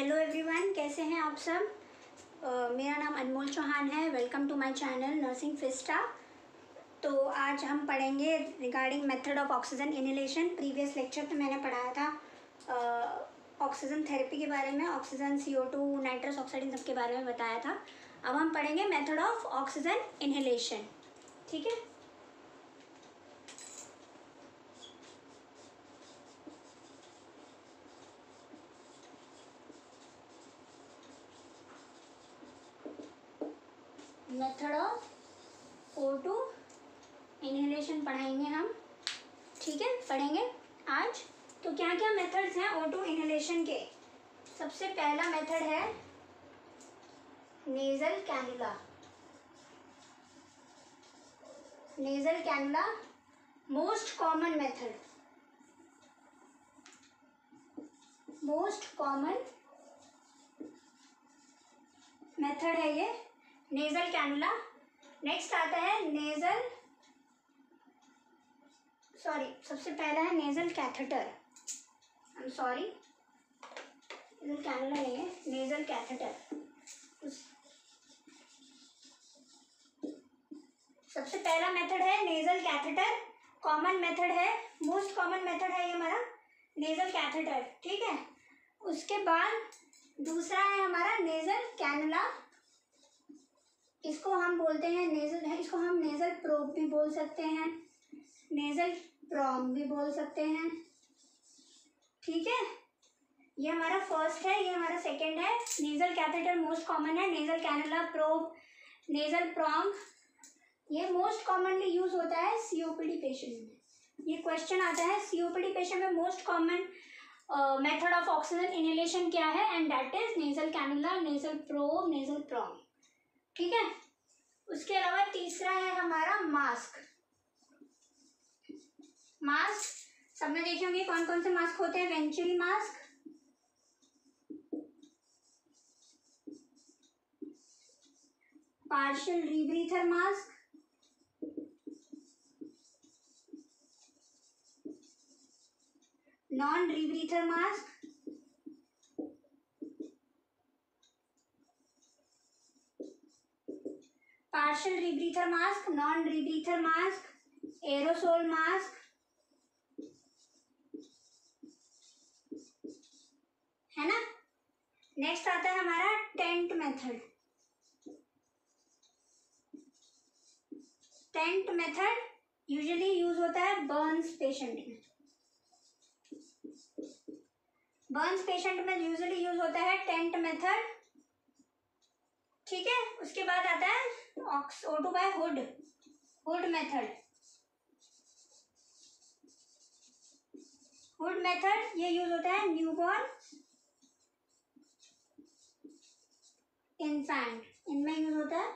Hello everyone, कैसे हैं आप सब। मेरा नाम अनमोल चौहान है। Welcome to my channel nursing fiesta. तो आज हम पढ़ेंगे regarding method of oxygen inhalation. Previous lecture में मैंने पढ़ाया था ऑक्सीजन थेरेपी के बारे में, ऑक्सीजन, CO2, नाइट्रस ऑक्साइड, इन सब के बारे में बताया था। अब हम पढ़ेंगे मेथड ऑफ ऑक्सीजन इनहेलेशन। ठीक है। मेथड ऑफ O2 इनहेलेशन पढ़ाएंगे हम। ठीक है, पढ़ेंगे आज। तो क्या क्या मेथड्स हैं O2 इनहेलेशन के। सबसे पहला मेथड है nasal cannula. Nasal cannula most common method, most common method है ये नेजल कैनुला। नेक्स्ट आता है सबसे पहला है nasal catheter. I am sorry, nasal cannula नहीं है, नेजल कैथेटर। सबसे पहला मेथड है नेजल कैथेटर। कॉमन मेथड है, मोस्ट कॉमन मेथड है ये हमारा नेजल कैथेटर। ठीक है। उसके बाद दूसरा है हमारा नेजल कैनुला। इसको हम बोलते हैं इसको हम नेजल प्रोब भी बोल सकते हैं, नेजल प्रॉम भी बोल सकते हैं। ठीक है। ये हमारा फर्स्ट है, ये हमारा सेकंड है। नेजल कैथेटर मोस्ट कॉमन है, nasal cannula, probe, nasal prong. ये मोस्ट कॉमनली यूज होता है COPD पेशेंट में। ये क्वेश्चन आता है COPD पेशेंट में most common method of oxygen inhalation क्या है, and that is nasal cannula, nasal probe, nasal prong. ठीक है। उसके अलावा तीसरा है हमारा मास्क। मास्क सब में देखे होंगे कौन कौन से मास्क होते हैं। Venturi mask, partial rebreather mask, non rebreather mask, partial rebreather mask, non rebreather mask, aerosol mask, है ना। नेक्स्ट आता है हमारा tent method. Tent method usually use होता है बर्न्स पेशेंट में। बर्न्स पेशेंट में यूजुअली यूज होता है टेंट मेथड। ठीक है। उसके बाद आता है O2 by hood, hood method. Hood method ये यूज होता है न्यूबॉर्न इन्फेंट, इनमें यूज होता है।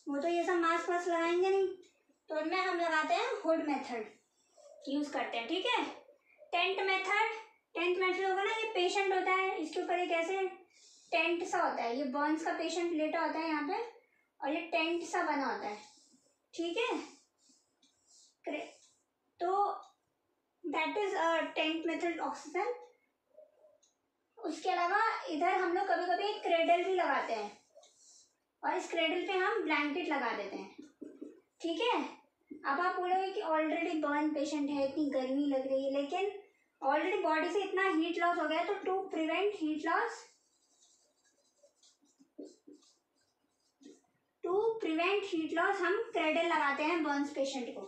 वो तो ये सब मास्क वास्क लगाएंगे नहीं, तो इनमें हम लगाते हैं हुड मेथड यूज करते हैं। ठीक है। टेंट मेथड होगा ना, ये पेशेंट होता है, इसके ऊपर एक ऐसे टेंट सा होता है। ये बर्न्स का पेशेंट लेटा होता है यहाँ पे, और ये टेंट सा बना होता है। ठीक है। तो that is tent method oxygen. उसके अलावा इधर हम लोग कभी कभी क्रेडल भी लगाते हैं, और इस क्रेडल पे हम ब्लैंकेट लगा देते हैं। ठीक है। अब आप बोलोगे कि ऑलरेडी बर्न पेशेंट है, इतनी गर्मी लग रही है, लेकिन ऑलरेडी बॉडी से इतना हीट लॉस हो गया, तो टू प्रिवेंट हीट लॉस हम क्रेडल लगाते हैं बर्न्स पेशेंट को।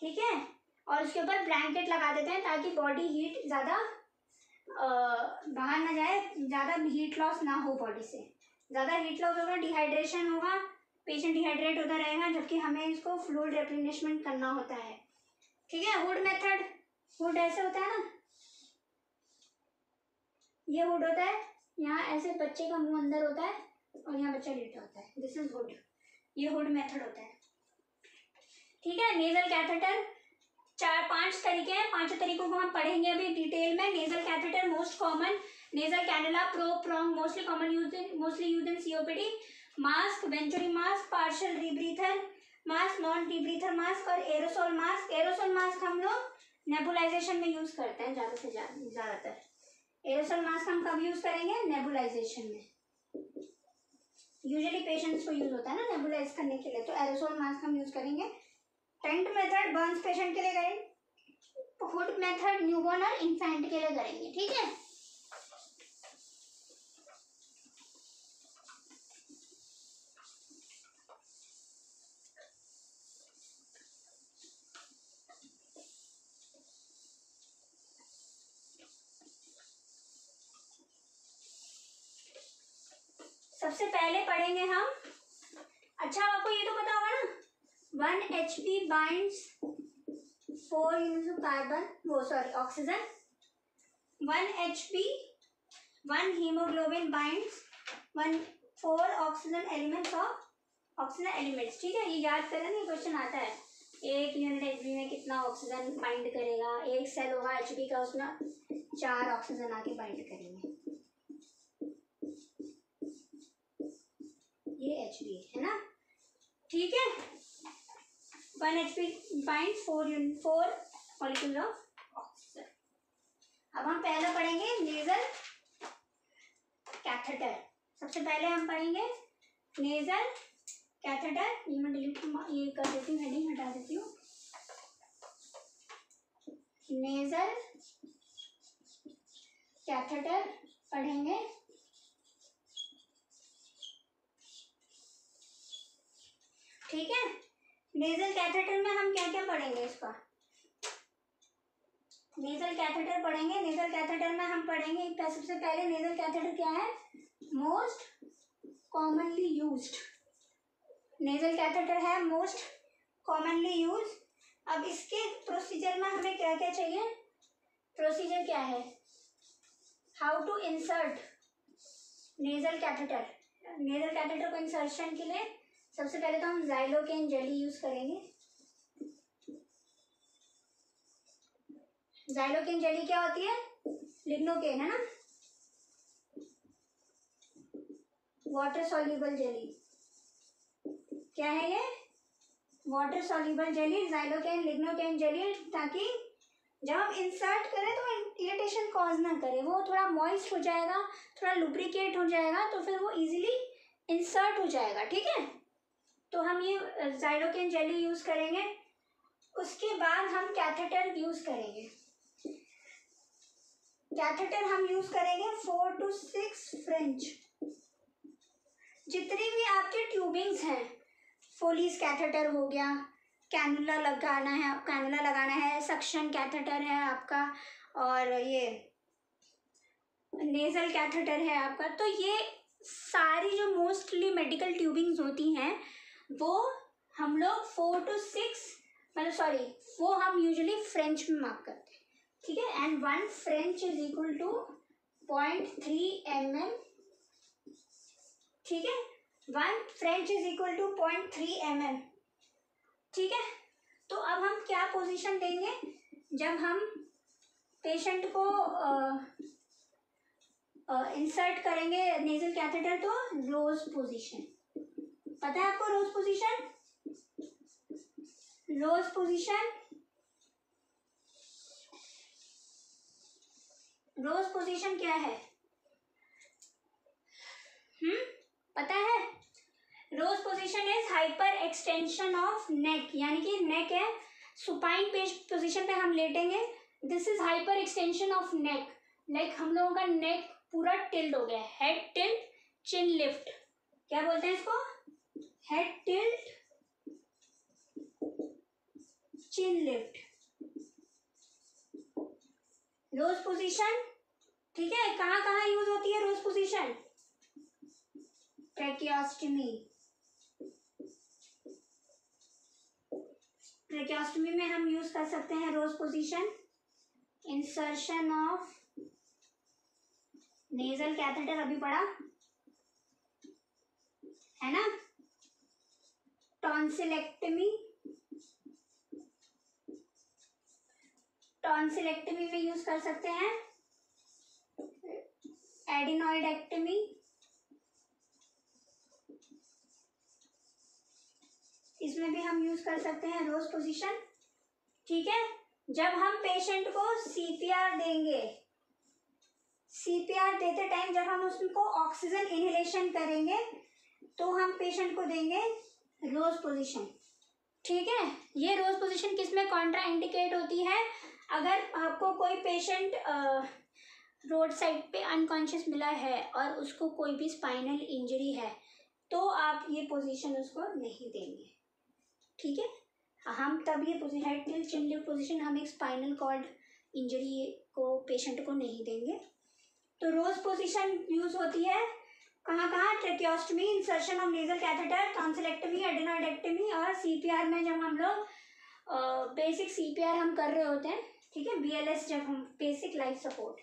ठीक है। और उसके ऊपर ब्लैंकेट लगा देते हैं ताकि बॉडी हीट ज़्यादा बाहर ना जाए, ज़्यादा हीट लॉस ना हो बॉडी से। ज़्यादा हीट लॉस होगा, डिहाइड्रेशन होगा, पेशेंट डिहाइड्रेट होता रहेगा, जबकि हमें इसको फ्लूइड रिप्लेनिशमेंट करना होता है। ठीक है। हुड मेथड, हुड ऐसे होता है ना, ये हुड होता है, यहाँ ऐसे बच्चे का मुंह अंदर होता है और यहाँ बच्चा लेटा होता है, दिस इज हुड। ये हुड मेथड होता है। ठीक है। नेजल कैथेटर 4-5 तरीके हैं, 5 तरीकों को हम पढ़ेंगे अभी डिटेल में। Nasal catheter most common, nasal cannula, probe, prong mostly used in COPD, mask, venturi mask, partial rebreather mask, non rebreather mask, और एरोसोल मास्क। एरोसोल मास्क हम लोग नेबुलाइजेशन में यूज करते हैं ज़्यादा से ज़्यादातर। एरोसोल मास्क हम कब यूज करेंगे? नेबुलाइजेशन में। यूजुअली पेशेंट्स को यूज होता है ना नेबुलाइज करने के लिए, तो एरोसोल मास्क हम यूज करेंगे। टेंट मेथड बर्न्स पेशेंट के लिए करेंगे। हुड मेथड न्यूबॉर्न और इन्फेंट के लिए करेंगे, ठीक है। सबसे पहले पढ़ेंगे हम, अच्छा आपको ये तो पता होगा ना, 1 HP binds 4 units of carbon, वो sorry oxygen, 1 HP 1 haemoglobin binds 4 oxygen elements of oxygen elements, ठीक है। ये याद करें ना, ये क्वेश्चन आता है, 1 यूनिट एचपी में कितना ऑक्सीजन बाइंड करेगा, एक सेल होगा एचपी का, उसमें 4 ऑक्सीजन आके बाइंड करेंगे, ये एचपी है ना, ठीक है। 1 HP binds 4 molecule of oxygen. अब हम पहला पढ़ेंगे नेजल कैथेटर। सबसे पहले हम पढ़ेंगे नेजल कैथेटर। ये मैं डिलीट ये कर देती हूँ, हेडिंग हटा देती हूँ। नेजल कैथेटर पढ़ेंगे। ठीक है, नेजल कैथेटर में हम क्या क्या पढ़ेंगे इसका? नेजल कैथेटर पढ़ेंगे। नेजल कैथेटर में हम पढ़ेंगे सबसे पहले नेजल कैथेटर क्या है? Most commonly used nasal catheter है, मोस्ट कॉमनली यूज। अब इसके प्रोसीजर में हमें क्या क्या चाहिए? प्रोसीजर क्या है? How to insert nasal catheter. Nasal catheter को इंसर्शन के लिए सबसे पहले तो हम ज़ाइलोकेन जेली यूज करेंगे। ज़ाइलोकेन जेली क्या होती है? लिग्नोकेन है ना, वाटर सॉल्युबल जेली। क्या है ये? Water soluble jelly, Xylocaine lignocaine jelly, ताकि जब हम इंसर्ट करें तो इरिटेशन कॉज ना करे, वो थोड़ा मॉइस्ट हो जाएगा, थोड़ा लुब्रिकेट हो जाएगा, तो फिर वो इजीली इंसर्ट हो जाएगा, ठीक है। तो हम ये ज़ाइलोकेन जेली यूज करेंगे। उसके बाद हम कैथेटर यूज करेंगे। कैथेटर हम यूज करेंगे 4 to 6 फ्रेंच। जितनी भी आपके ट्यूबिंग्स हैं, फोलीज कैथेटर हो गया, कैनुला लगाना है, सक्शन कैथेटर है आपका, और ये नेजल कैथेटर है आपका। तो ये सारी जो मोस्टली मेडिकल ट्यूबिंग्स होती हैं वो हम लोग 4 to 6 वो हम यूजुअली फ्रेंच में मार्क करते हैं, ठीक है। And 1 French is equal to 0.3 mm, ठीक है। 1 French is equal to 0.3 mm, ठीक है। तो अब हम क्या पोजीशन देंगे जब हम पेशेंट को इंसर्ट करेंगे नेजल कैथेटर? तो रोज पोजीशन, पता है आपको रोज पोजीशन? रोज पोजीशन, रोज पोजीशन क्या है? पता है? Rose position is hyperextension of neck, यानी कि नेक है, सुपाइन पोजीशन पे हम लेटेंगे। This is hyperextension of neck, like हम लोगों का नेक पूरा टिल्ट हो गया, हेड टिल्ट, चिन लिफ्ट, क्या बोलते हैं इसको? हेड टिल्ट, चिन लिफ्ट, रोज पोजीशन, ठीक है। कहाँ कहाँ यूज होती है रोज पोजीशन? ट्रैकियोस्टमी, ट्रैकियोस्टमी में हम यूज कर सकते हैं rose position. Insertion of nasal catheter अभी पढ़ा है ना। टॉन्सिलेक्टमी, टॉन्सिलेक्टमी में यूज कर सकते हैं। एडिनॉइडेक्टमी, इसमें भी हम यूज कर सकते हैं रोज पोजीशन, ठीक है। जब हम पेशेंट को सीपीआर देंगे, CPR देते टाइम जब हम उसको ऑक्सीजन इनहेलेशन करेंगे तो हम पेशेंट को देंगे रोज पोजीशन। ठीक है, ये रोज पोजीशन किस में कॉन्ट्रा इंडिकेट होती है? अगर आपको कोई पेशेंट रोड साइड पे अनकॉन्शियस मिला है और उसको कोई भी स्पाइनल इंजरी है तो आप ये पोजीशन उसको नहीं देंगे। ठीक है, हम तब ये पोजीशन हेड टिल चिन लिफ्ट पोजीशन हम एक स्पाइनल कॉर्ड इंजरी को पेशेंट को नहीं देंगे। तो रोज पोजीशन यूज होती है कहाँ कहाँ? Tracheostomy, insertion of nasal catheter, tonsillectomy, adenoidectomy और CPR में जब हम लोग बेसिक CPR हम कर रहे होते हैं। ठीक है, BLS जब हम बेसिक लाइफ सपोर्ट,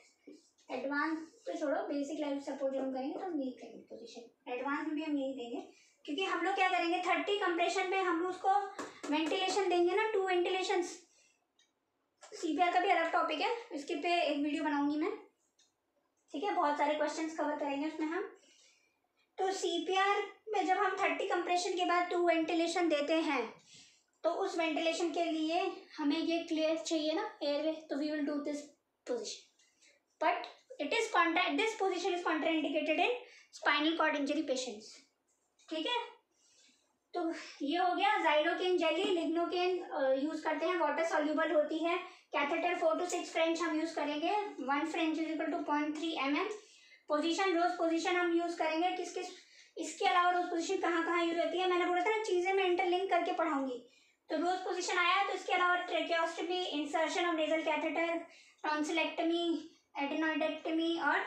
एडवांस तो छोड़ो, बेसिक लाइफ सपोर्ट जब हम करेंगे तो हम यही करेंगे पोजीशन। एडवांस में भी हम यही देंगे क्योंकि हम लोग क्या करेंगे 30 कंप्रेशन में हम उसको वेंटिलेशन देंगे ना, 2 वेंटिलेशंस। CPR का भी अलग टॉपिक है, इसके पे एक वीडियो बनाऊंगी मैं। ठीक है, बहुत सारे क्वेश्चंस कवर करेंगे उसमें हम। तो CPR में जब हम 30 कंप्रेशन के बाद 2 वेंटिलेशन देते हैं तो उस वेंटिलेशन के लिए हमें ये क्लियर चाहिए ना एयरवे, तो we will do this position, but it is this position is contraindicated in spinal cord injury patients. ठीक है, तो ये हो गया। जाइलोकेन जेली, लिग्नोकेन यूज करते हैं, वाटर सॉल्यूबल होती है। कैथेटर 4 to 6 फ्रेंच हम यूज करेंगे, 1 French is equal to 0.3 mm। Position, rose position हम यूज करेंगे किस किस, इसके अलावा रोज पोजीशन कहाँ कहाँ यूज होती है मैंने बोला था ना, चीजें मैं इंटरलिंक करके पढ़ाऊंगी। तो रोज पोजीशन आया, तो इसके अलावा tracheostomy, insertion of nasal catheter, tonsillectomy, adenoidectomy और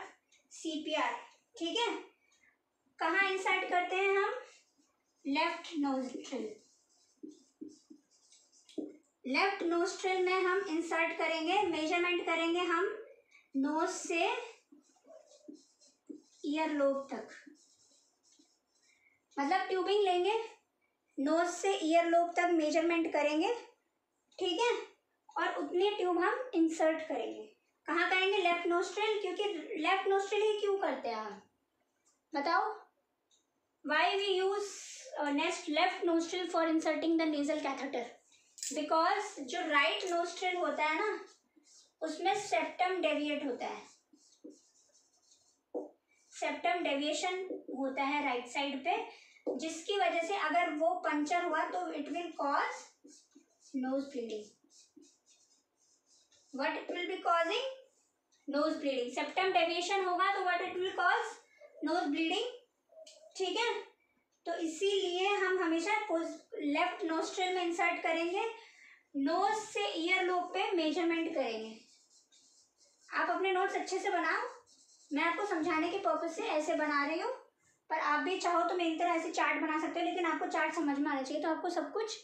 CPR। ठीक है, कहाँ इंसर्ट करते हैं हम? Left nostril. लेफ्ट नोस्ट्रिल में हम इंसर्ट करेंगे, मेजरमेंट करेंगे हम नोज से ईयर लोब तक, मतलब ट्यूबिंग लेंगे, नोज से ईयर लोब तक मेजरमेंट करेंगे। ठीक है, और उतनी ट्यूब हम इंसर्ट करेंगे। कहाँ करेंगे? Left nostril. क्योंकि लेफ्ट नोस्ट्रिल ही क्यों करते हैं हम, बताओ? Why we use left nostril for inserting the nasal catheter? Because जो राइट नोस्ट्रिल होता है ना, उसमें सेप्टम डेविएट होता है, सेप्टम डेविएशन होता है राइट साइड पे, जिसकी वजह से अगर वो पंचर हुआ तो it will cause nose bleeding. What it will B causing? Nose bleeding. Septum deviation होगा तो what it will cause? Nose bleeding. ठीक है, तो इसीलिए हम हमेशा लेफ्ट नोस्ट्रिल में इंसर्ट करेंगे, नोज से ईयर लोब पे मेजरमेंट करेंगे। आप अपने नोट्स अच्छे से बनाओ, मैं आपको समझाने के पर्पज से ऐसे बना रही हूँ, पर आप भी चाहो तो मेरी तरह ऐसे चार्ट बना सकते हो, लेकिन आपको चार्ट समझ में आना चाहिए, तो आपको सब कुछ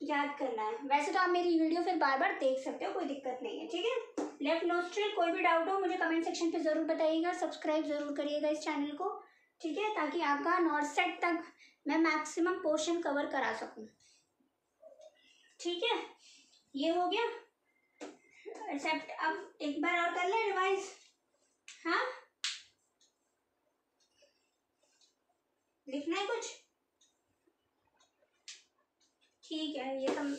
याद करना है। वैसे तो आप मेरी वीडियो फिर बार बार देख सकते हो, कोई दिक्कत नहीं है। ठीक है, लेफ्ट नोस्ट्रिल, कोई भी डाउट हो मुझे कमेंट सेक्शन पे ज़रूर बताइएगा, सब्सक्राइब ज़रूर करिएगा इस चैनल को। ठीक है, ताकि आपका नॉर्थ सेट तक मैं मैक्सिमम पोर्शन कवर करा सकूँ। ठीक है, ये हो गया एक्सेप्ट। अब एक बार और कर लें रिवाइज। हाँ, लिखना है कुछ? ठीक है, ये हम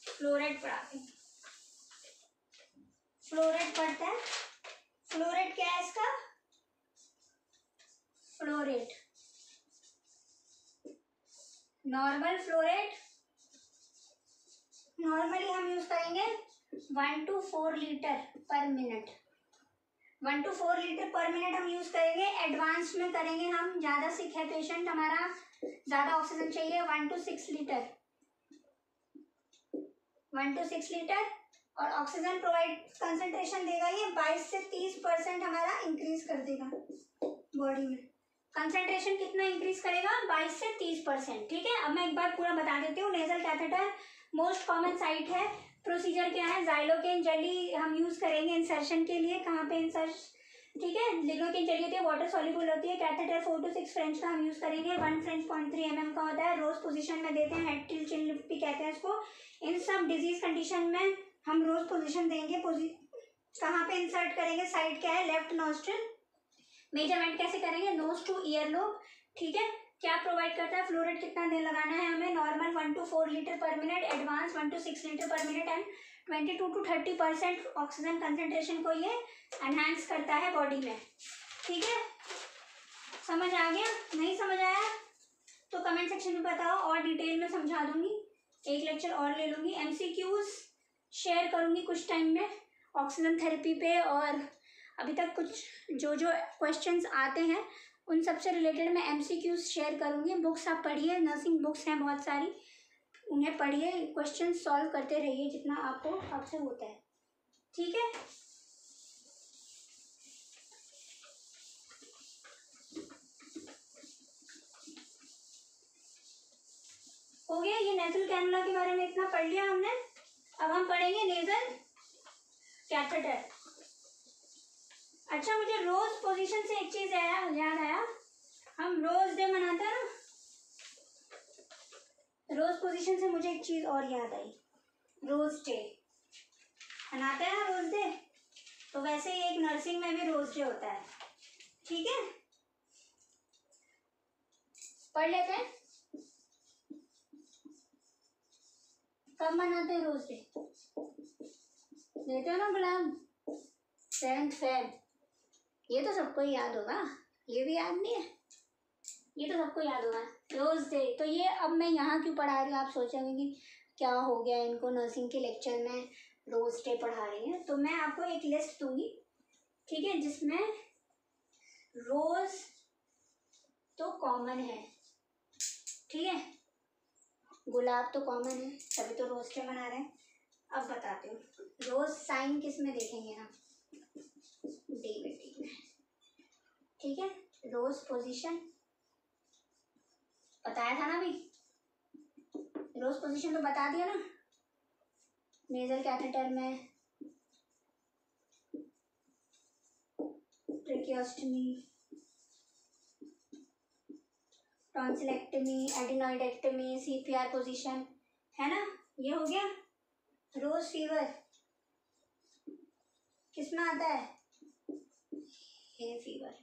फ्लोराइड पढ़ाते हैं। फ्लोराइड पढ़ते हैं। फ्लोराइड क्या है इसका? फ्लोराइड, नॉर्मल फ्लोराइड नॉर्मली हम यूज करेंगे 1 to 4 लीटर पर मिनट। 1 to 4 लीटर पर मिनट हम यूज करेंगे। एडवांस में करेंगे हम, ज़्यादा सिक है पेशेंट, हमारा ज़्यादा ऑक्सीजन चाहिए, 1 to 6 लीटर, 1 to 6 लीटर। और ऑक्सीजन प्रोवाइड कंसंट्रेशन देगा ये 22 से 30% हमारा इंक्रीज कर देगा बॉडी में। कंसंट्रेशन कितना इंक्रीज करेगा? 22 से 30%। ठीक है, अब मैं एक बार पूरा बता देती हूँ। Nasal catheter most common site है। प्रोसीजर क्या है? जाइलोकेन जेली हम यूज करेंगे इंसर्शन के लिए। कहाँ पे इंसर्श? ठीक है, लिग्नोकेन जेली होती है, वाटर सॉल्युबल होती है। कैथेटर 4 to 6 फ्रेंच का हम यूज करेंगे। 1 फ्रेंच 0.3 mm का होता है। रोज पोजीशन में देते हैं, हेड टिल चिन लिफ्ट भी कहते हैं इसको। इन सब डिजीज कंडीशन में हम रोज पोजीशन देंगे। कहाँ पे इंसर्ट करेंगे? साइड क्या है? Left nostril. मेजरमेंट कैसे करेंगे? Nose to ear lobe. ठीक है, क्या प्रोवाइड करता है? फ्लोराइड कितना दिन लगाना है हमें? नॉर्मल 1 to 4 लीटर पर मिनट, एडवांस 1 to 6 लीटर पर minute and 22 to 30% oxygen concentration को ये एनहांस करता है बॉडी में। ठीक है, समझ आ गया? नहीं समझ आया तो कमेंट सेक्शन में बताओ, और डिटेल में समझा दूंगी, एक लेक्चर और ले लूँगी। MCQs शेयर करूँगी कुछ टाइम में ऑक्सीजन थेरेपी पे, और अभी तक कुछ जो जो क्वेश्चंस आते हैं उन सब से रिलेटेड मैं MCQs शेयर करूँगी। बुक्स आप पढ़िए, नर्सिंग बुक्स हैं बहुत सारी, उन्हें पढ़िए, क्वेश्चन सॉल्व करते रहिए जितना आपको आपसे होता है। ठीक है, हो गया। ये नेजल कैनुला के बारे में इतना पढ़ लिया हमने। अब हम पढ़ेंगे नेजल कैथेटर। अच्छा, मुझे रोज पोजीशन से एक चीज याद आया, हम रोज डे मनाते हैं ना, रोज पोजीशन से मुझे एक चीज और याद आई। रोज डे मनाते हैं ना, रोज डे, तो वैसे ही एक नर्सिंग में भी रोज डे होता है। ठीक है, पढ़ लेते हैं। कब मनाते हैं रोज डे? देते हो ना गुलाम, 7 फेब। ये तो सबको ही याद होगा, ये भी याद नहीं है? ये तो सबको याद होगा रोज डे। तो ये अब मैं यहाँ क्यों पढ़ा रही हूँ, आप सोचेंगे कि क्या हो गया इनको, नर्सिंग के लेक्चर में रोज डे पढ़ा रही हैं। तो मैं आपको एक लिस्ट दूंगी, ठीक है, जिसमें रोज तो कॉमन है, ठीक है, गुलाब तो कॉमन है, तभी तो रोज डे मना रहे हैं। अब बताती हूँ रोज साइन किस में देखेंगे हम, डी में, ठीक है। रोज पोजीशन बताया था ना अभी, रोज पोजीशन तो बता दिया ना। नेजल कैथेटर में ट्रेकियोस्टमी, टॉन्सिलेक्टमी, एडिनॉइडेक्टमी, CPR पोजीशन, है ना, ये हो गया। रोज फीवर किस में आता है, हे फीवर।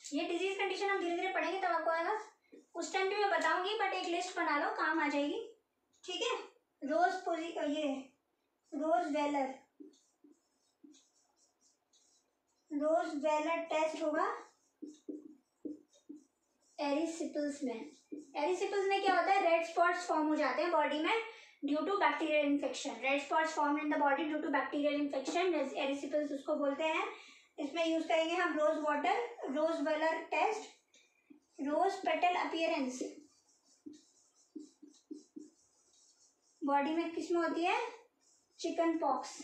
ये डिजीज कंडीशन हम धीरे धीरे पढ़ेंगे तब आपको आएगा, उस टाइम भी मैं बताऊंगी, बट एक लिस्ट बना लो, काम आ जाएगी। ठीक है, ये रोज वेलर टेस्ट होगा एरिसिपल्स में। एरिसिपल्स में क्या होता है, रेड स्पॉट्स फॉर्म हो जाते हैं बॉडी में due to bacterial infection. Red spots form in the body due to bacterial infection, erysipelas उसको बोलते हैं। इसमें यूज करेंगे हम rose water, rose Waaler test, rose petal appearance. Body में किस में होती है, चिकन पॉक्स।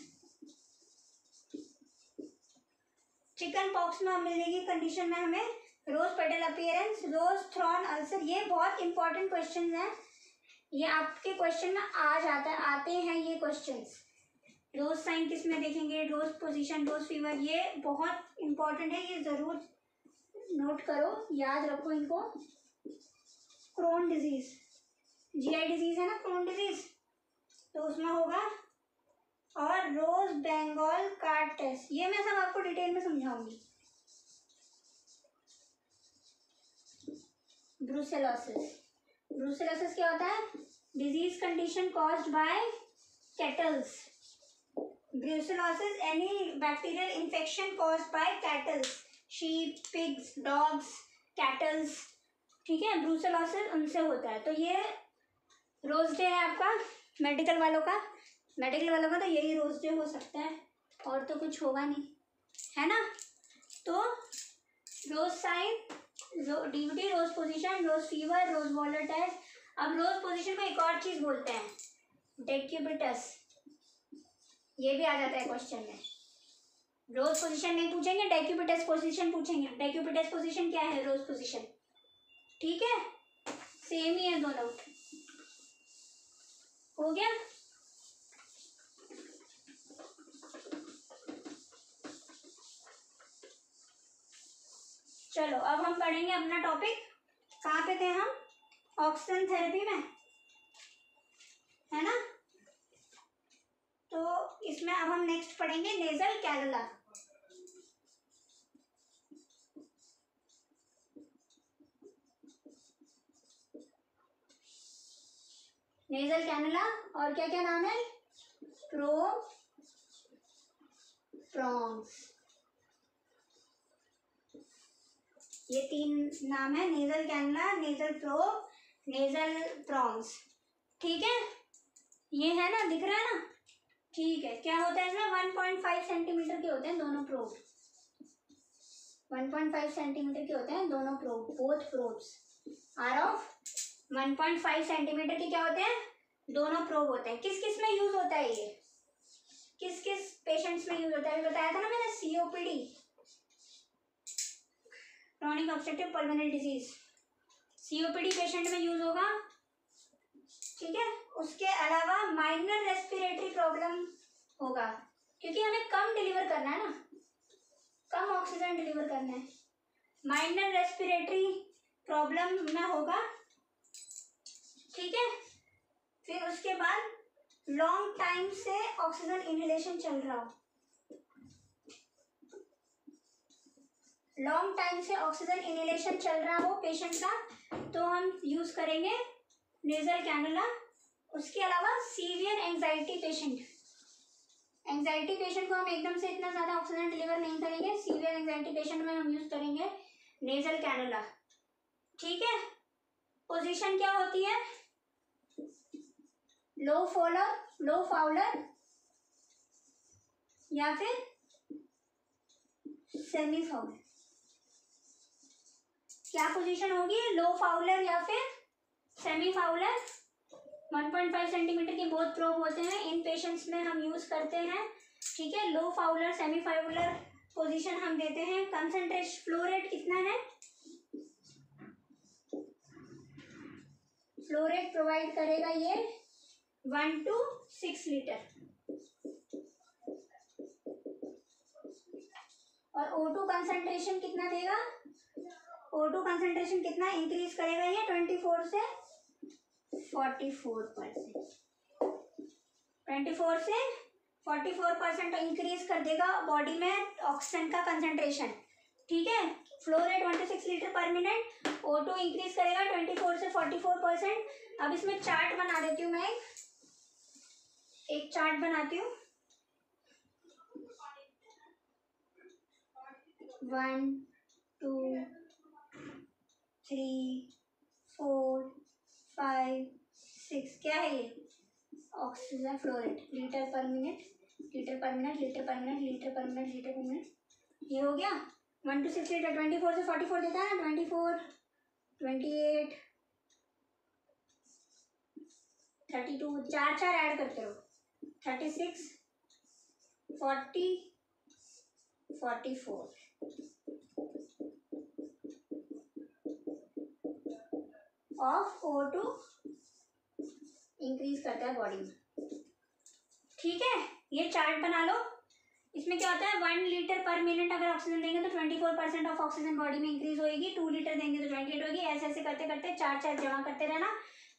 चिकन पॉक्स में मिलेगी कंडीशन में हमें रोज पेटल अपीयरेंस, रोज थ्रॉन अल्सर। ये बहुत इंपॉर्टेंट क्वेश्चन हैं, ये आपके क्वेश्चन में आ जाता है, आते हैं ये क्वेश्चंस। रोज साइन किस में देखेंगे, रोज पोजीशन, रोज फीवर, ये बहुत इंपॉर्टेंट है, ये जरूर नोट करो, याद रखो इनको। क्रोन डिजीज, GI डिजीज है ना क्रोन डिजीज, तो उसमें होगा। और रोज बंगाल कार्ड टेस्ट, ये मैं सब आपको डिटेल में समझाऊंगी। ब्रूसेलोसिस, ब्रूसेलोसिस क्या होता है, disease condition caused by kettles. Brucellosis any bacterial infection caused by kettles, sheep, pigs, dogs, kettles, ठीक है, ब्रूसेलोसिस उनसे होता है। तो ये रोज डे है आपका मेडिकल वालों का, तो यही रोज डे हो सकता है, और तो कुछ होगा नहीं, है ना। तो रोज साइन, DVT, रोज पोजीशन, रोज फीवर, रोज वॉलर टेस्ट। अब रोज पोजीशन में एक और चीज बोलते हैं, डेक्यूबिटस, ये भी आ जाता है क्वेश्चन में। रोज पोजीशन नहीं पूछेंगे, डेक्यूबिटस पोजीशन पूछेंगे। डेक्यूबिटस पोजीशन क्या है, रोज पोजीशन, ठीक है, सेम ही है दोनों। हो गया, चलो अब हम पढ़ेंगे अपना टॉपिक। कहाँ पे थे हम, ऑक्सीजन थेरेपी में, है ना। तो इसमें अब हम नेक्स्ट पढ़ेंगे नेजल कैनुला। नेजल कैनुला, और क्या क्या नाम है, प्रोप्रॉन्स, ये 3 नाम है, nasal cannula, nasal probe, nasal prawns. ठीक है, ये है ना, दिख रहा है ना, ठीक है। क्या होता है इसमें, 1.5 सेंटीमीटर के होते हैं दोनों प्रोब, 1.5 सेंटीमीटर के होते हैं दोनों probe, both probes are of 1.5 centimetre के क्या होते हैं, दोनों प्रोब होते हैं। किस किस में यूज होता है ये, किस किस पेशेंट्स में यूज होता है, बताया था ना मैंने, COPD, chronic obstructive pulmonary disease, COPD patient में यूज होगा। ठीक है, उसके अलावा माइनर रेस्पिरेटरी प्रॉब्लम होगा, क्योंकि हमें कम डिलीवर करना है ना, कम ऑक्सीजन डिलीवर करना है, माइनर रेस्पिरेटरी प्रॉब्लम में होगा। ठीक है, फिर उसके बाद लॉन्ग टाइम से ऑक्सीजन इनहेलेशन चल रहा हो, लॉन्ग टाइम से ऑक्सीजन इनहेलेशन चल रहा हो पेशेंट का, तो हम यूज करेंगे नेजल कैनुला। उसके अलावा severe anxiety patient, anxiety patient को हम एकदम से इतना ज़्यादा ऑक्सीजन डिलीवर नहीं करेंगे, सीवियर एंजाइटी पेशेंट में हम यूज करेंगे नेजल कैनुला। ठीक है, पोजीशन क्या होती है, लो फाउलर या फिर सेमी फाउलर, क्या पोजीशन होगी, लो फाउलर या फिर सेमी फाउलर। 1.5 सेंटीमीटर के बहुत प्रोब होते हैं, इन पेशेंट्स में हम यूज करते हैं। ठीक है, लो फाउलर सेमी फाउलर पोजीशन हम देते हैं। कंसंट्रेशन फ्लो रेट कितना है, फ्लो रेट प्रोवाइड करेगा ये 1 to 6 लीटर, और O2 कंसंट्रेशन कितना देगा, O2 कंसंट्रेशन कितना इंक्रीज करेगा ये 24 से 44%, 24 से 44% इंक्रीज कर देगा बॉडी में ऑक्सीजन का कंसंट्रेशन। ठीक है, फ्लो रेट 1 to 6 लीटर पर मिनट, O2 इंक्रीज करेगा 24 से 44%। अब इसमें चार्ट बना देती हूँ, मैं एक चार्ट बनाती हूँ, 1 2 3 4 5 6, क्या है ये, ऑक्सीजन फ्लो रेट, लीटर पर मिनट, लीटर पर मिनट, लीटर पर मिनट, लीटर पर मिनट, लीटर पर मिनट, ये हो गया 1 to 6 लीटर। 24 से 44 देता है ना, 24 28 32, 4 ऐड करते रहो, 36 40 44 ऑफ O2 इंक्रीज करता है बॉडी में। ठीक है, ये चार्ट बना लो। इसमें क्या होता है, 1 लीटर पर मिनट अगर ऑक्सीजन देंगे तो 24% ऑफ ऑक्सीजन बॉडी में इंक्रीज होगी, 2 लीटर देंगे तो 28 होगी, ऐसे ऐसे करते करते 4 जमा करते रहना,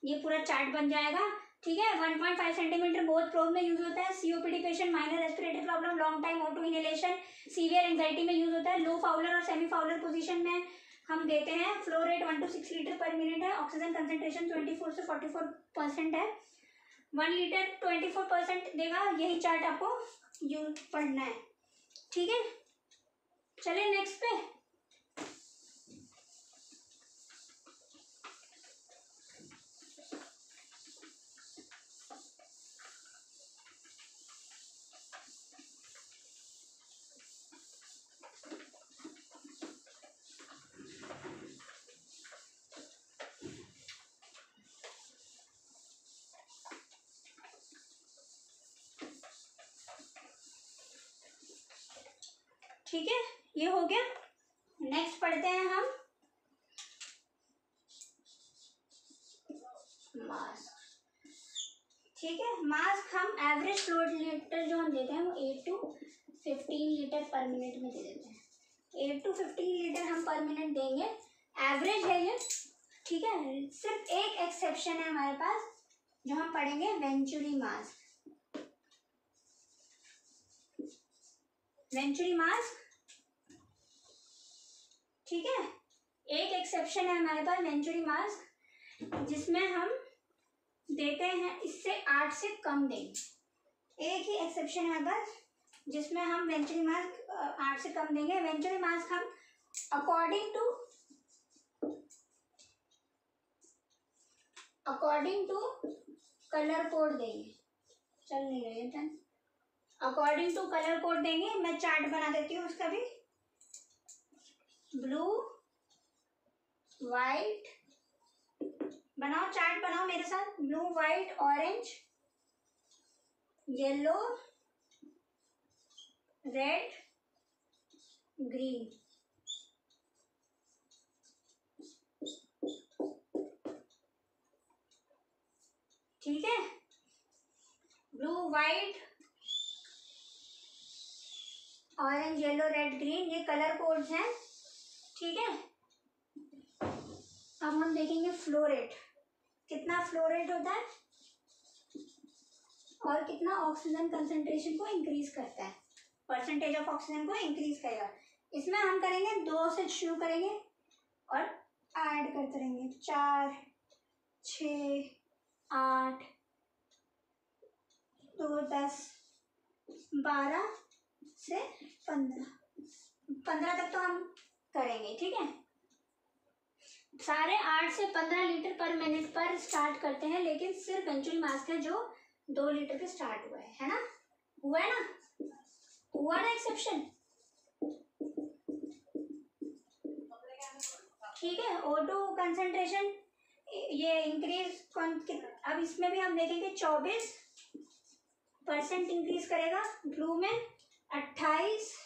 ये पूरा चार्ट बन जाएगा। ठीक है, 1.5 सेंटीमीटर बहुत प्रोब में यूज होता है, COPD patient, minor respiratory problem, long time O2 inhalation, severe anxiety में यूज होता है। लो फाउलर और सेमी फाउलर पोजीशन में हम देते हैं। फ्लो रेट 1 to 6 लीटर पर मिनट है, ऑक्सीजन कंसंट्रेशन 24 से 44% है, 1 लीटर 24% देगा। यही चार्ट आपको यूज पढ़ना है। ठीक है, चलिए नेक्स्ट पे, ठीक है, ये हो गया। नेक्स्ट पढ़ते हैं हम मास्क। ठीक है, मास्क हम एवरेज फ्लो लीटर जो हम देते हैं वो 8 to 15 लीटर पर मिनट में दे देते हैं। 8 to 15 लीटर हम पर मिनट देंगे, एवरेज है ये। ठीक है, सिर्फ एक एक्सेप्शन है हमारे पास जो हम पढ़ेंगे, वेंचुरी मास्क। वेंचुरी मास्क, ठीक है, एक एक्सेप्शन है हमारे पास वेंचुरी मास्क, जिसमें हम देते हैं इससे 8 से कम देंगे। एक ही एक्सेप्शन है बस जिसमें हम वेंचुरी मास्क 8 से कम देंगे। वेंचुरी मास्क हम अकॉर्डिंग टू कलर कोड देंगे। चल नहीं रही है टन। अकॉर्डिंग टू कलर कोड देंगे। मैं चार्ट बना देती हूँ उसका भी। ब्लू वाइट, बनाओ चार्ट बनाओ मेरे साथ। Blue white orange yellow red green. ठीक है, blue white orange yellow red green ये कलर कोड्स हैं। ठीक है, अब हम देखेंगे फ्लो रेट। कितना फ्लो रेट होता है और कितना ऑक्सीजन कंसंट्रेशन को इंक्रीज करता है, परसेंटेज ऑफ ऑक्सीजन को इंक्रीज करेगा। इसमें हम करेंगे 2 से शुरू करेंगे और ऐड करते रहेंगे। 4 6 8 2 10 12 से 15 तक तो हम करेंगे। ठीक है, सारे 8 से 15 लीटर पर मिनट पर स्टार्ट करते हैं, लेकिन सिर्फ वेंचुरी मास्क है जो 2 लीटर पे स्टार्ट हुआ है ना? हुआ है ना? हुआ ना एक्सेप्शन? ठीक है, O2 कंसंट्रेशन ये इंक्रीज अब इसमें भी हम देखेंगे 24% इंक्रीज करेगा। ब्लू में 28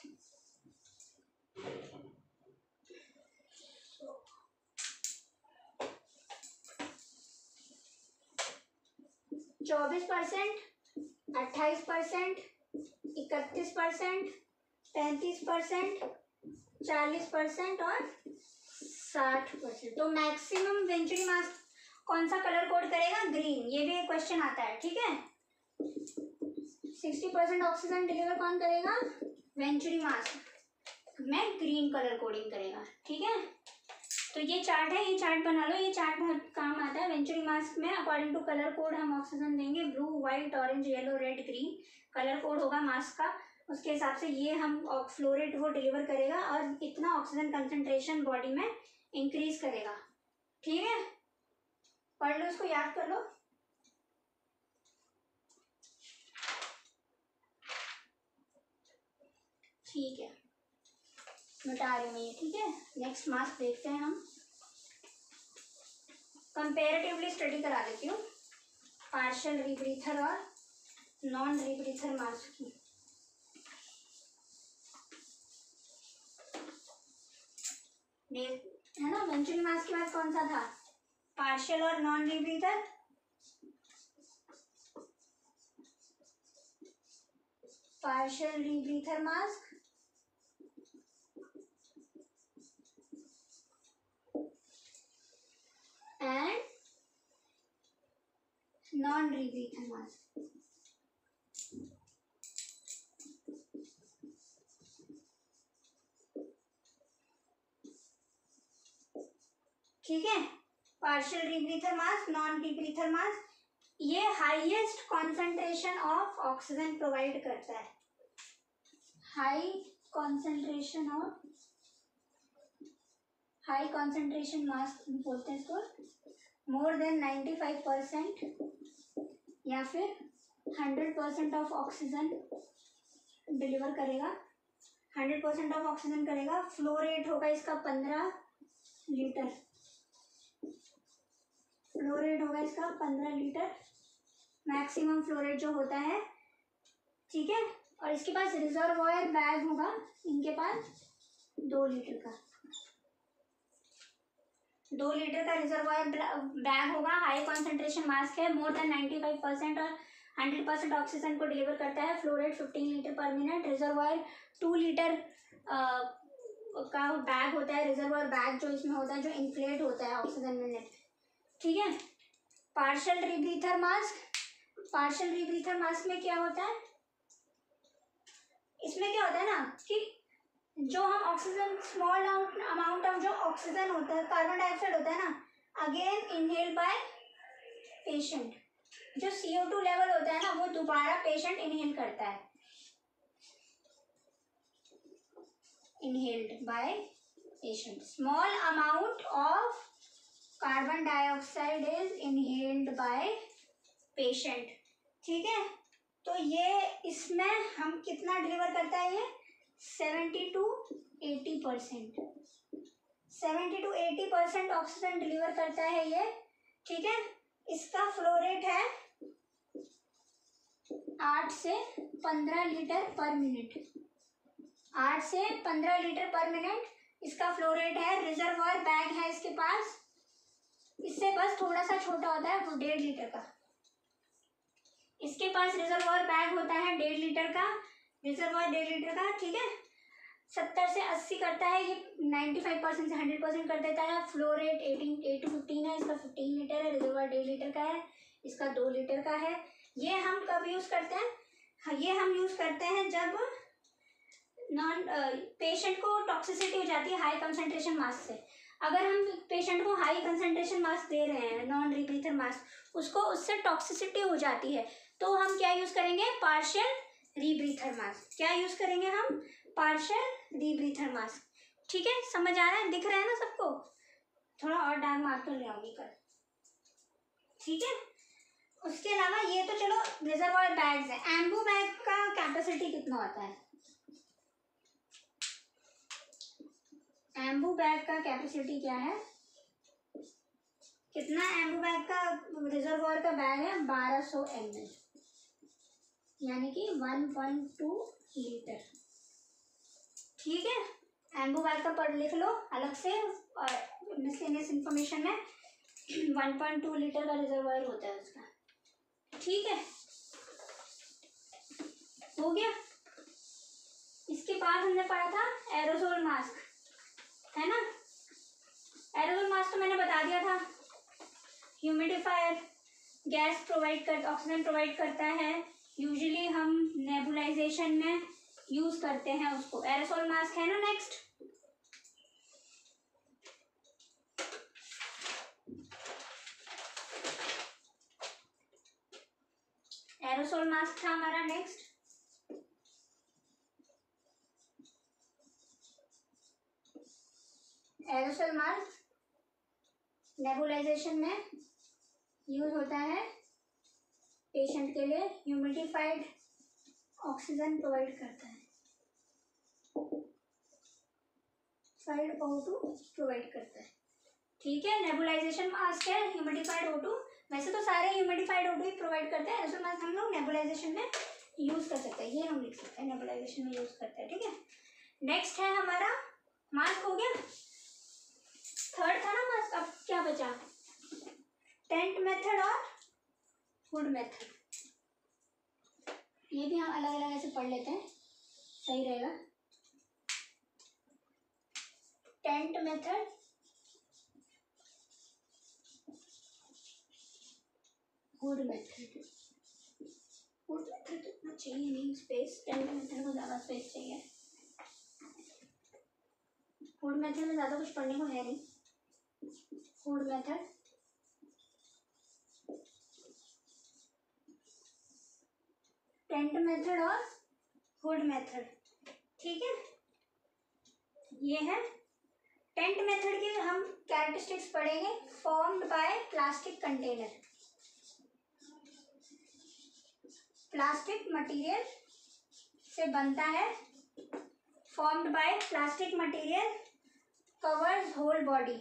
24%, 28%, 31%, 35%, 40% और 60%। तो मैक्सिमम वेंचुरी मास्क कौन सा कलर कोड करेगा? ग्रीन। ये भी एक क्वेश्चन आता है। ठीक है, 60% ऑक्सीजन डिलीवर कौन करेगा? वेंचुरी मास्क में ग्रीन कलर कोडिंग करेगा। ठीक है, तो ये चार्ट है, ये चार्ट बना लो। ये चार्ट बहुत काम आता है। वेंचुरी मास्क में अकॉर्डिंग टू कलर कोड हम ऑक्सीजन देंगे। Blue white orange yellow red green colour code होगा मास्क का। उसके हिसाब से ये हम फ्लो रेट वो डिलीवर करेगा और इतना ऑक्सीजन कंसंट्रेशन बॉडी में इंक्रीज करेगा। ठीक है, पढ़ लो, इसको याद कर लो। ठीक है, मिटा रही हूँ ये। ठीक है, नेक्स्ट मास्क देखते हैं हम। कंपेरेटिवली स्टडी करा देती हूँ पार्शियल रीब्रीथर और नॉन रीब्रीथर मास्क की। है ना, वेंचुरी मास्क के बाद कौन सा था? पार्शियल और non rebreather. Partial rebreather mask and non rebreather mask. ठीक है, partial rebreather mask, non rebreather mask, ये highest concentration of oxygen provide करता है। हाई कॉन्सेंट्रेशन मास्क बोलते हैं इसको। मोर देन 95% या फिर 100% ऑफ ऑक्सीजन डिलीवर करेगा। 100% ऑफ ऑक्सीजन करेगा। फ्लो रेट होगा इसका 15 लीटर। फ्लो रेट होगा इसका 15 लीटर, मैक्सिमम फ्लो रेट जो होता है। ठीक है, और इसके पास रिजर्वॉयर बैग होगा, इनके पास 2 लीटर का। 2 लीटर का रिजर्वॉयर बैग होगा। हाई कॉन्सेंट्रेशन मास्क है। मोर देन 95% और 100% ऑक्सीजन को डिलीवर करता है। फ्लो रेट 15 लीटर पर मिनट। रिजर्वॉयर 2 लीटर का बैग होता है। रिजर्वॉयर बैग जो इसमें होता है, जो इन्फ्लेट होता है ऑक्सीजन मिलने पे। ठीक है, पार्शियल रीब्रीथर मास्क में क्या होता है? इसमें क्या होता है ना कि जो हम ऑक्सीजन स्मॉल अमाउंट ऑफ जो ऑक्सीजन होता है, कार्बन डाइऑक्साइड होता है ना, अगेन इनहेल बाय पेशेंट। जो CO2 लेवल होता है ना वो दोबारा पेशेंट इनहेल करता है, inhaled by patient. Small amount of carbon dioxide is inhaled by patient. ठीक है, तो ये इसमें हम कितना डिलीवर करता है ये 70 to 80%, 70 to 80% ऑक्सीजन डिलीवर करता है ये। ठीक है, इसका फ्लो रेट है 8 से 15 लीटर पर मिनट, 8 से 15 लीटर पर मिनट इसका फ्लो रेट है। रिजर्वायर बैग है इसके पास, इससे बस थोड़ा सा छोटा होता है, वो 1.5 लीटर का। इसके पास रिजर्वायर बैग होता है 1.5 लीटर का, रिजर्वायर 1.5 लीटर का। ठीक है, 70 से 80 करता है ये, 95% से 100% कर देता है। फ्लो रेट 8 to 15 है, इसका 15 लीटर है, रिजर्वायर 1.5 लीटर का है, इसका 2 लीटर का है। ये हम कब यूज़ करते हैं? हाँ, ये हम यूज़ करते हैं जब पेशेंट को टॉक्सिसिटी हो जाती है हाई कंसंट्रेशन मास से। अगर हम पेशेंट को हाई कंसंट्रेशन मास दे रहे हैं, नॉन रिब्रीथर मास, उसको उससे टॉक्सिसिटी हो जाती है, तो हम क्या यूज़ करेंगे? पार्शियल रीब्रीथर मास। क्या यूज़ करेंगे हम? पार्शियल रीब्रीथर मास। ठीक है, समझ आ रहा है? दिख रहा है ना सबको? थोड़ा और डार्क मार्क कर ले आऊंगी कल। ठीक है, उसके अलावा ये तो चलो रिजर्वायर बैग्स है। एम्बू बैग का कैपेसिटी कितना होता है? एम्बू बैग का कैपेसिटी क्या है? कितना एम्बू बैग का रिजर्वायर का बैग है? 1200 ml, यानी कि 1.2 लीटर। ठीक है, एम्बू बैग का पढ़ लिख लो अलग से, और मिसलेनियस इंफॉर्मेशन में 1.2 लीटर का रिजर्वायर होता है उसका। ठीक है, हो गया। इसके बाद हमने पढ़ा था एरोसोल मास्क, है ना? एरोसोल मास्क तो मैंने बता दिया था, ह्यूमिडिफायर गैस प्रोवाइड कर, ऑक्सीजन प्रोवाइड करता है। यूजुअली हम नेबुलाइजेशन में यूज करते हैं उसको। एरोसोल मास्क है ना नेक्स्ट। एरोसोल मास्क था हमारा नेक्स्ट। एरोसोल मास्क नेबुलाइजेशन में यूज होता है, पेशेंट के लिए ह्यूमिडिफाइड ऑक्सीजन प्रोवाइड करता है, फाइड O2 प्रोवाइड करता है। ठीक है, नेबुलाइजेशन मास्क है ह्यूमिडिफाइड O2। वैसे तो सारे ह्यूमिडिफाइड O2 ही प्रोवाइड करते हैं, एरोसोल मास्क हम लोग नेबुलाइजेशन में यूज कर सकते हैं, ये हम लिख सकते हैं, नेबुलाइजेशन में यूज करते हैं। ठीक है, नेक्स्ट है हमारा मास्क। हो गया, थर्ड था ना मास्क। अब क्या बचा? टेंट मेथड और हुड मेथड। ये भी हम अलग अलग ऐसे पढ़ लेते हैं, सही रहेगा। Tent method, hood method. Hood method इतना चाहिए नहीं स्पेस, टेंट मेथड को ज़्यादा स्पेस चाहिए। हुड मेथड में ज़्यादा कुछ पढ़ने को है नहीं। हुड मेथड, टेंट मेथड और हुड मेथड। ठीक है, ये है टेंट मेथड के हम कैरेक्टरिस्टिक्स पढ़ेंगे। Formed by plastic container, plastic material से बनता है। Formed by plastic material, covers whole body,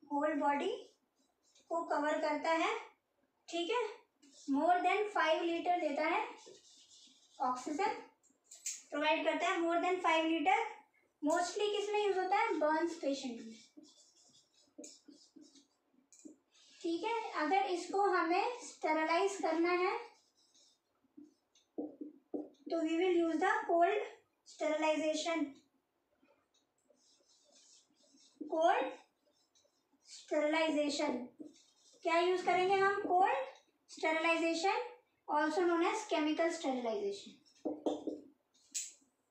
whole body को कवर करता है। ठीक है, मोर देन 5 लीटर देता है ऑक्सीजन प्रोवाइड करता है, मोर देन 5 लीटर। मोस्टली किस में यूज होता है? बर्न्स पेशेंट में। ठीक है, अगर इसको हमें स्टेरलाइज करना है तो we will use the cold sterilisation, cold sterilisation. क्या यूज करेंगे हम? Cold sterilisation, also known as chemical sterilisation.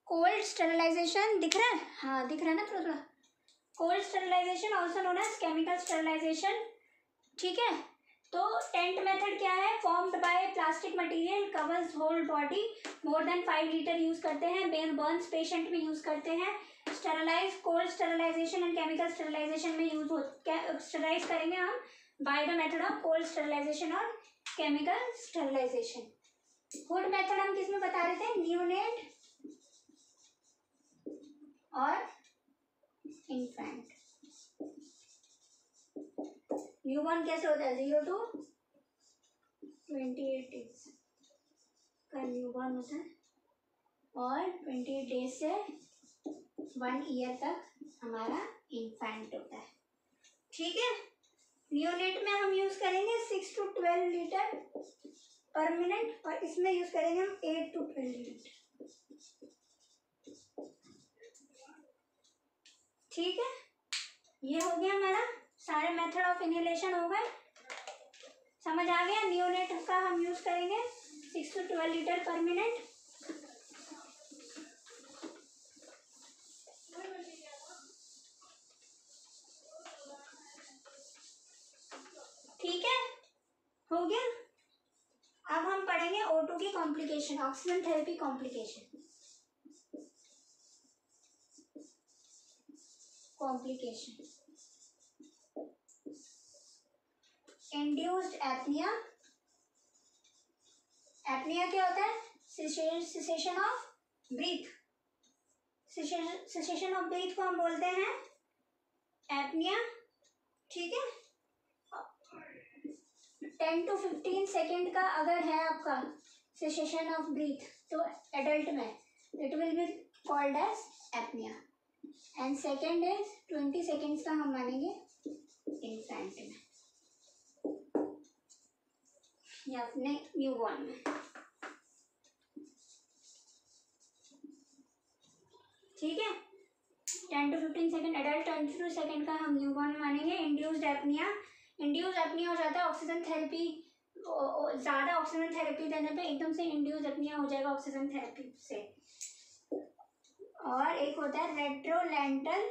Cold sterilisation दिख रहा है? हाँ दिख रहा है ना थोड़ा थोड़ा। Cold sterilisation also known as chemical sterilisation, ठीक है। तो टेंट मेथड क्या है, formed by plastic material covers whole body, more than 5 litre use करते हैं, बर्न्स पेशेंट में यूज करते हैं। Sterilise cold sterilisation and chemical sterilisation में यूज हो, स्टरलाइज करेंगे हम by the method of cold sterilisation और केमिकल स्टरलाइजेशन। हुड मेथड हम किस में बता रहे थे, न्यूनेट और इन्फेंट। न्यूबॉर्न कैसे होता है, 0 to 28 डेज का न्यूबॉर्न होता है और 28 डेज से 1 ईयर तक हमारा इन्फेंट होता है, ठीक है। न्यूनेट में हम यूज करेंगे 6 to 12 लीटर पर मिनट और इसमें यूज करेंगे हम 8 to 12 लीटर, ठीक है। ये हो गया हमारा सारे मेथड ऑफ इनहेलेशन हो गए, समझ आ गया। नियोनेट का हम यूज करेंगे 6 to 12 लीटर पर मिनट, ठीक है, हो गया। अब हम पढ़ेंगे O2 की complication, oxygen therapy complication. Induced apnoea. Apnoea क्या होता है, cessation of breathe, cessation of breathe को हम बोलते हैं एपनिया, ठीक है। 10 to 15 सेकेंड का अगर है आपका सिसेशन ऑफ ब्रीथ तो एडल्ट में it will be called as apnoea, and second is 20 seconds का हम मानेंगे इन्फेंट में या अपने न्यूबॉर्न में, ठीक है। 10 to 15 सेकेंड एडल्ट, 22 सेकेंड का हम न्यूबॉर्न में मानेंगे। इंड्यूस्ड एपनिया, इंड्यूस्ड एपनिया हो जाता है ऑक्सीजन थेरेपी, ज़्यादा ऑक्सीजन थेरेपी देने पे एकदम से इंड्यूस्ड एपनिया हो जाएगा ऑक्सीजन थेरेपी से। और एक होता है रेट्रोलेंटल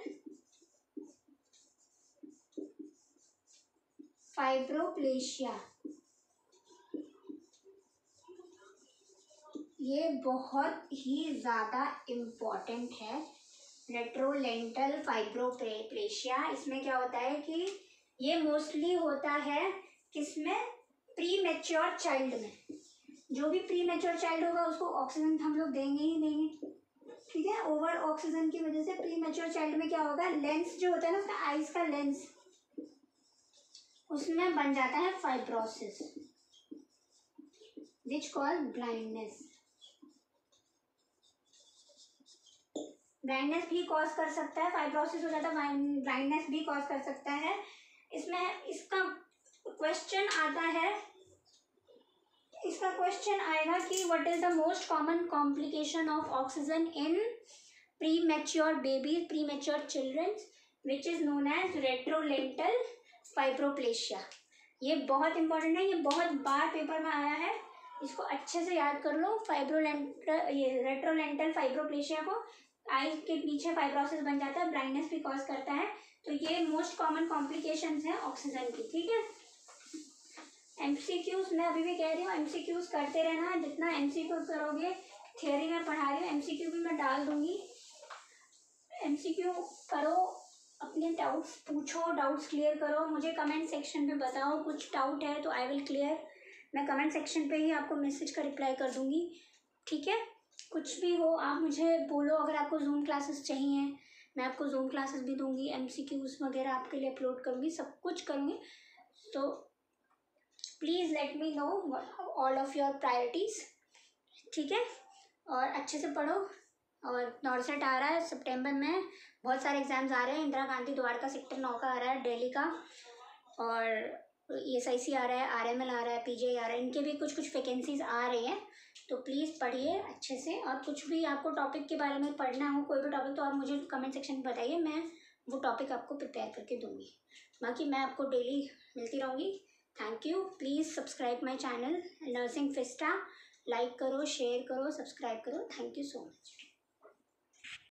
फाइब्रोप्लेशिया, ये बहुत ही ज़्यादा इम्पॉर्टेंट है। रेट्रोलेंटल फाइब्रोप्लेशिया, इसमें क्या होता है कि ये मोस्टली होता है किसमें, प्री मैच्योर चाइल्ड में। जो भी प्री मैच्योर चाइल्ड होगा उसको ऑक्सीजन हम लोग देंगे ही देंगे, ठीक है। ओवर ऑक्सीजन की वजह से प्री मैच्योर चाइल्ड में क्या होगा, लेंस जो होता है ना उसका आइज का लेंस, उसमें बन जाता है fibrosis which cause blindness. Blindness भी कॉज कर सकता है, फाइब्रोसिस हो जाता है, ब्लाइंडनेस भी कॉज कर सकता है। इसमें इसका क्वेश्चन आता है, इसका क्वेश्चन आएगा कि what is the most common complication of oxygen in premature babies, premature children, which is known as retrolental fibroplasia. ये बहुत इंपॉर्टेंट है, ये बहुत बार पेपर में आया है, इसको अच्छे से याद कर लो। ये रेट्रोलेंटल फाइब्रोप्लेशिया को आइज के पीछे फाइब्रोसिस बन जाता है, ब्लाइंडनेस भी कॉज करता है, तो ये मोस्ट कॉमन कॉम्प्लिकेशंस है ऑक्सीजन की, ठीक है। एमसीक्यूज मैं अभी भी कह रही हूँ, एमसीक्यूज करते रहना, जितना एमसीक्यू करोगे, थियोरी में पढ़ा रही हूँ, एमसीक्यू भी मैं डाल दूंगी। एमसीक्यू करो, अपने डाउट्स पूछो, डाउट्स क्लियर करो, मुझे कमेंट सेक्शन पे बताओ, कुछ डाउट है तो आई विल क्लियर, मैं कमेंट सेक्शन पे ही आपको मैसेज का रिप्लाई कर दूंगी, ठीक है। कुछ भी हो आप मुझे बोलो, अगर आपको जूम क्लासेस चाहिए मैं आपको जूम क्लासेस भी दूंगी, एमसीक्यूज वगैरह आपके लिए अपलोड करूँगी, सब कुछ करूँगी, तो please let me know all of your priorities, ठीक है। और अच्छे से पढ़ो, और नॉर्सेट आ रहा है सितंबर में, बहुत सारे एग्जाम्स आ रहे हैं, इंदिरा गांधी द्वारका सेक्टर 9 का आ रहा है दिल्ली का, और ESIC आ रहा है, RML आ रहा है, PGI आ रहा है, इनके भी कुछ कुछ वैकेंसीज आ रही हैं, तो प्लीज़ पढ़िए अच्छे से। और कुछ भी आपको टॉपिक के बारे में पढ़ना हो, कोई भी टॉपिक, तो आप मुझे कमेंट सेक्शन में बताइए, मैं वो टॉपिक आपको प्रिपेयर करके दूँगी। बाकी मैं आपको डेली मिलती रहूँगी। Thank you, please subscribe my channel nursing fiesta, like करो, शेयर करो, सब्सक्राइब करो, थैंक यू सो मच।